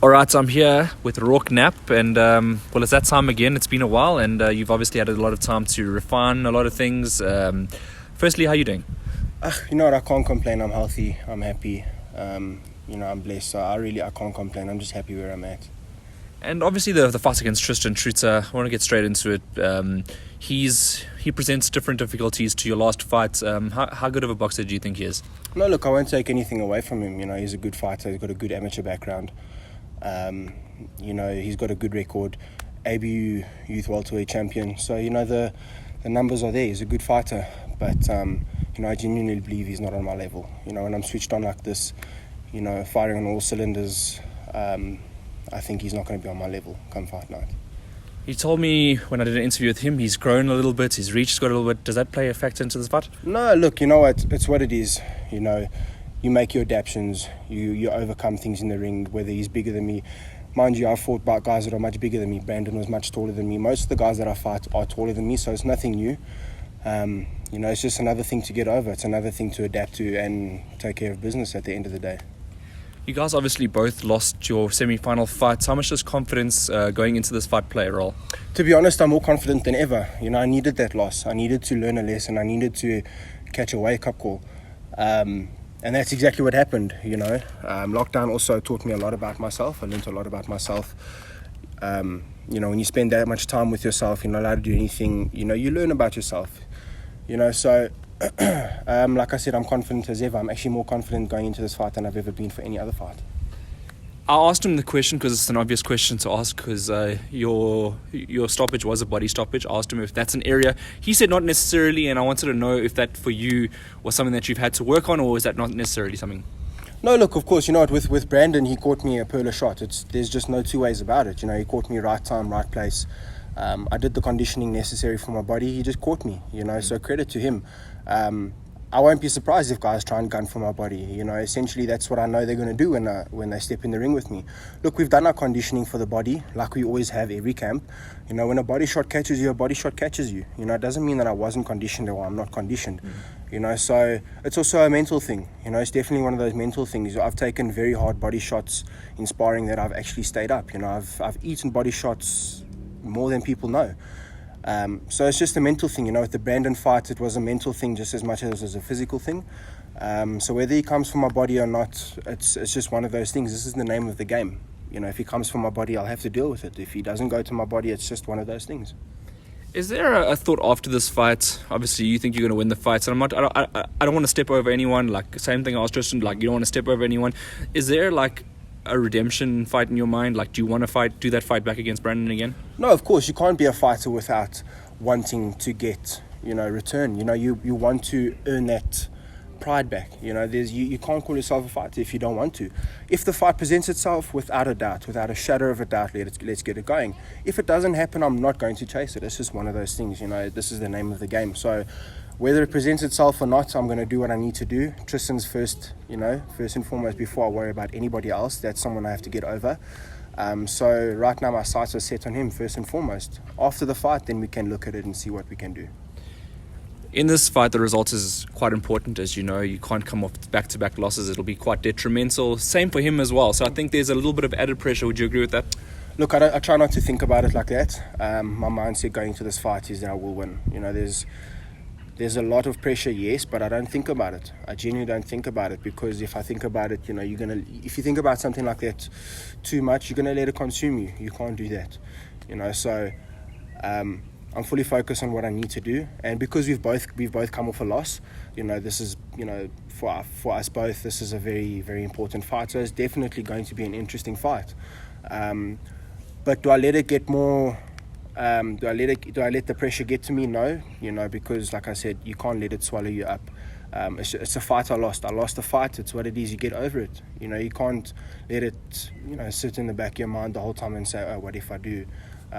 All right, so I'm here with Roarke Knapp, and well, it's that time again. It's been a while, and you've obviously had a lot of time to refine a lot of things. Firstly, how are you doing? You know what, I can't complain. I'm healthy, I'm happy, I'm blessed, so I can't complain. I'm just happy where I'm at. And obviously the fight against Tristan, I want to get straight into it. He presents different difficulties to your last fight. How good of a boxer do you think he is? No, look, I won't take anything away from him. He's a good fighter, he's got a good amateur background. He's got a good record, ABU Youth Welterweight champion. So, the numbers are there. He's a good fighter. But, I genuinely believe he's not on my level. When I'm switched on like this, firing on all cylinders, I think he's not going to be on my level come fight night. He told me when I did an interview with him, he's grown a little bit, his reach has got a little bit. Does that play a factor into this fight? No, look, you know what? It's what it is. You make your adaptations, you overcome things in the ring, whether he's bigger than me. Mind you, I've fought by guys that are much bigger than me. Brandon was much taller than me. Most of the guys that I fight are taller than me, so it's nothing new. It's just another thing to get over. It's another thing to adapt to and take care of business at the end of the day. You guys obviously both lost your semi-final fights. How much does confidence going into this fight play a role? To be honest, I'm more confident than ever. I needed that loss. I needed to learn a lesson. I needed to catch a wake-up call. And that's exactly what happened, Lockdown also taught me a lot about myself. I learned a lot about myself. When you spend that much time with yourself, you're not allowed to do anything, you learn about yourself. So, like I said, I'm confident as ever. I'm actually more confident going into this fight than I've ever been for any other fight. I asked him the question because it's an obvious question to ask, because your stoppage was a body stoppage. I asked him if that's an area. He said not necessarily, and I wanted to know if that for you was something that you've had to work on, or is that not necessarily something? No, look, of course, with Brandon, he caught me a perler shot. There's just no two ways about it. He caught me right time, right place. I did the conditioning necessary for my body. He just caught me, so credit to him. I won't be surprised if guys try and gun for my body. Essentially that's what I know they're going to do when they step in the ring with me. Look, we've done our conditioning for the body like we always have every camp. When a body shot catches you, a body shot catches you. It doesn't mean that I wasn't conditioned or I'm not conditioned. So it's also a mental thing. It's definitely one of those mental things. I've taken very hard body shots in sparring that I've actually stayed up. I've eaten body shots more than people know. So it's just a mental thing. With the Brandon fight, it was a mental thing just as much as it was a physical thing. So whether he comes from my body or not, it's just one of those things. This is the name of the game. If he comes from my body, I'll have to deal with it. If he doesn't go to my body, it's just one of those things. Is there a thought after this fight? Obviously, you think you're going to win the fight, and I don't want to step over anyone. Like, same thing I asked Tristan. Like, you don't want to step over anyone. Is there like a redemption fight in your mind? Like, do you want to do that fight back against Brandon again? No, of course. You can't be a fighter without wanting to get, return. You want to earn that pride back. You can't call yourself a fighter if you don't want to. If the fight presents itself, without a doubt, without a shadow of a doubt, let's get it going. If it doesn't happen, I'm not going to chase it. It's just one of those things. This is the name of the game. So whether it presents itself or not, I'm going to do what I need to do. Tristan's first and foremost before I worry about anybody else. That's someone I have to get over. So right now my sights are set on him first and foremost. After the fight, then we can look at it and see what we can do. In this fight, the result is quite important. As you know, you can't come off back-to-back losses. It'll be quite detrimental. Same for him as well. So I think there's a little bit of added pressure. Would you agree with that? Look, I try not to think about it like that. My mindset going into this fight is that I will win. There's a lot of pressure, yes, but I don't think about it. I genuinely don't think about it, because if I think about it, if you think about something like that too much, you're gonna let it consume you. You can't do that, So I'm fully focused on what I need to do, and because we've both come off a loss, this is for us both, this is a very, very important fight. So it's definitely going to be an interesting fight. But do I let it get more? Do I let the pressure get to me? No, because like I said, you can't let it swallow you up. It's a fight I lost. I lost the fight. It's what it is. You get over it. You can't let it, sit in the back of your mind the whole time and say, oh, what if I do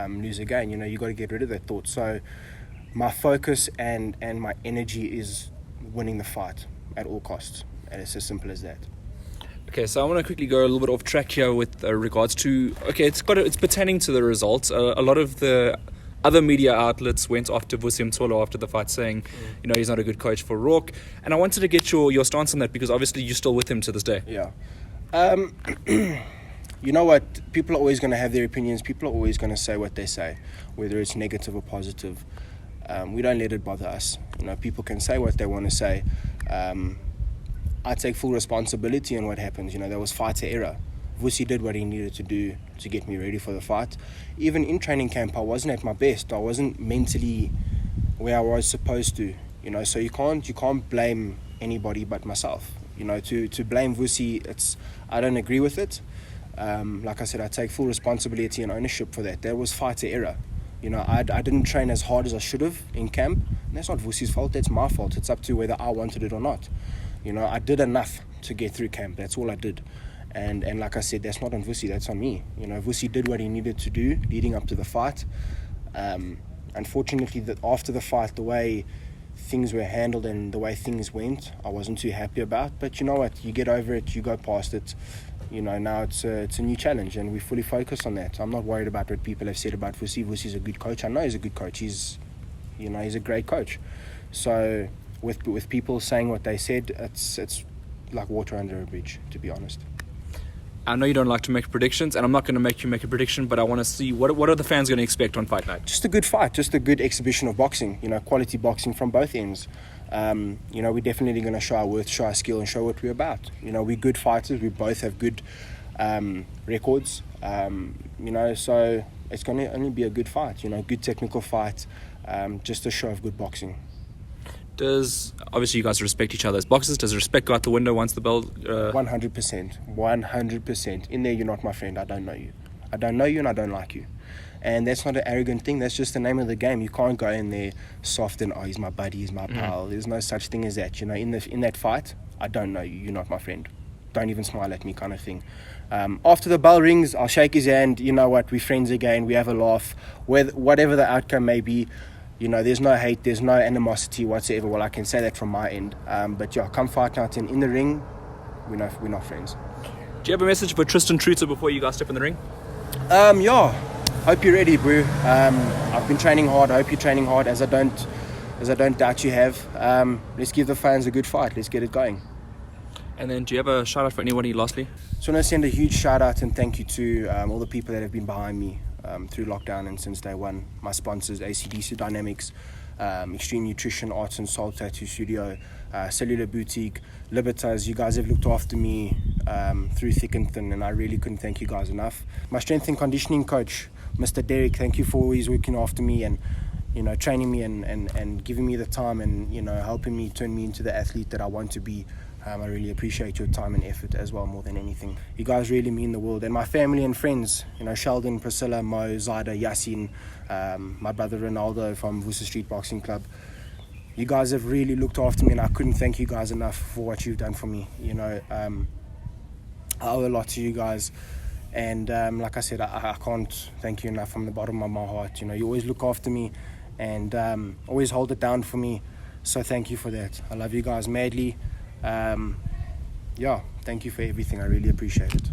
lose again? You got to get rid of that thought. So my focus and my energy is winning the fight at all costs. And it's as simple as that. Okay, so I want to quickly go a little bit off track here with regards to, it's pertaining to the results. A lot of the other media outlets went after Vusim Tolo after the fight, saying, he's not a good coach for Roarke. And I wanted to get your stance on that, because obviously you're still with him to this day. Yeah. you know what? People are always going to have their opinions. People are always going to say what they say, whether it's negative or positive. We don't let it bother us. You know, people can say what they want to say. I take full responsibility on what happens. You know, there was fighter error. Vusi did what he needed to do to get me ready for the fight. Even in training camp, I wasn't at my best. I wasn't mentally where I was supposed to. You know, so you can't blame anybody but myself. You know, to blame Vusi, I don't agree with it. Like I said, I take full responsibility and ownership for that. That was fighter error. You know, I didn't train as hard as I should have in camp. And that's not Vusi's fault, that's my fault. It's up to whether I wanted it or not. You know, I did enough to get through camp. That's all I did. And like I said, that's not on Vusi, that's on me. You know, Vusi did what he needed to do leading up to the fight. Unfortunately, after the fight, the way things were handled and the way things went, I wasn't too happy about. But you know what? You get over it, you go past it. You know, now it's a new challenge, and we fully focus on that. I'm not worried about what people have said about Vusi. Vusi's a good coach. I know he's a good coach. He's a great coach. So with people saying what they said, it's like water under a bridge, to be honest. I know you don't like to make predictions, and I'm not going to make you make a prediction, but I want to see what are the fans going to expect on fight night? Just a good fight, just a good exhibition of boxing. You know, quality boxing from both ends. You know, we're definitely going to show our worth, show our skill, and show what we're about. You know, we're good fighters. We both have good records. You know, so it's going to only be a good fight. You know, good technical fight, just a show of good boxing. Obviously you guys respect each other as boxers. Does respect go out the window once the bell? 100%. In there, you're not my friend. I don't know you. I don't know you, and I don't like you. And that's not an arrogant thing. That's just the name of the game. You can't go in there soft and, oh, he's my buddy, he's my pal. There's no such thing as that. You know, in that fight, I don't know you. You're not my friend. Don't even smile at me, kind of thing. After the bell rings, I'll shake his hand. You know what? We're friends again. We have a laugh. Whatever the outcome may be, you know, there's no hate, there's no animosity whatsoever. Well, I can say that from my end. But yeah, come fight night, and in the ring, we're not friends. Do you have a message for Tristan before you guys step in the ring? Yeah. Hope you're ready, bro. I've been training hard. I hope you're training hard, as I don't doubt you have. Let's give the fans a good fight. Let's get it going. And then, do you have a shout out for anybody lastly? So I want to send a huge shout out and thank you to all the people that have been behind me through lockdown and since day one. My sponsors, ACDC Dynamics, Extreme Nutrition, Arts and Soul Tattoo Studio, Cellular Boutique, Libertas. You guys have looked after me through thick and thin, and I really couldn't thank you guys enough. My strength and conditioning coach, Mr. Derek, thank you for always working after me and, you know, training me and giving me the time and, you know, helping me turn me into the athlete that I want to be. I really appreciate your time and effort as well, more than anything. You guys really mean the world. And my family and friends, you know, Sheldon, Priscilla, Mo, Zaida, Yasin, my brother Ronaldo from Vusa Street Boxing Club. You guys have really looked after me, and I couldn't thank you guys enough for what you've done for me. You know, I owe a lot to you guys. And like I said, I can't thank you enough from the bottom of my heart. You know, you always look after me and always hold it down for me. So thank you for that. I love you guys madly. Yeah, thank you for everything. I really appreciate it.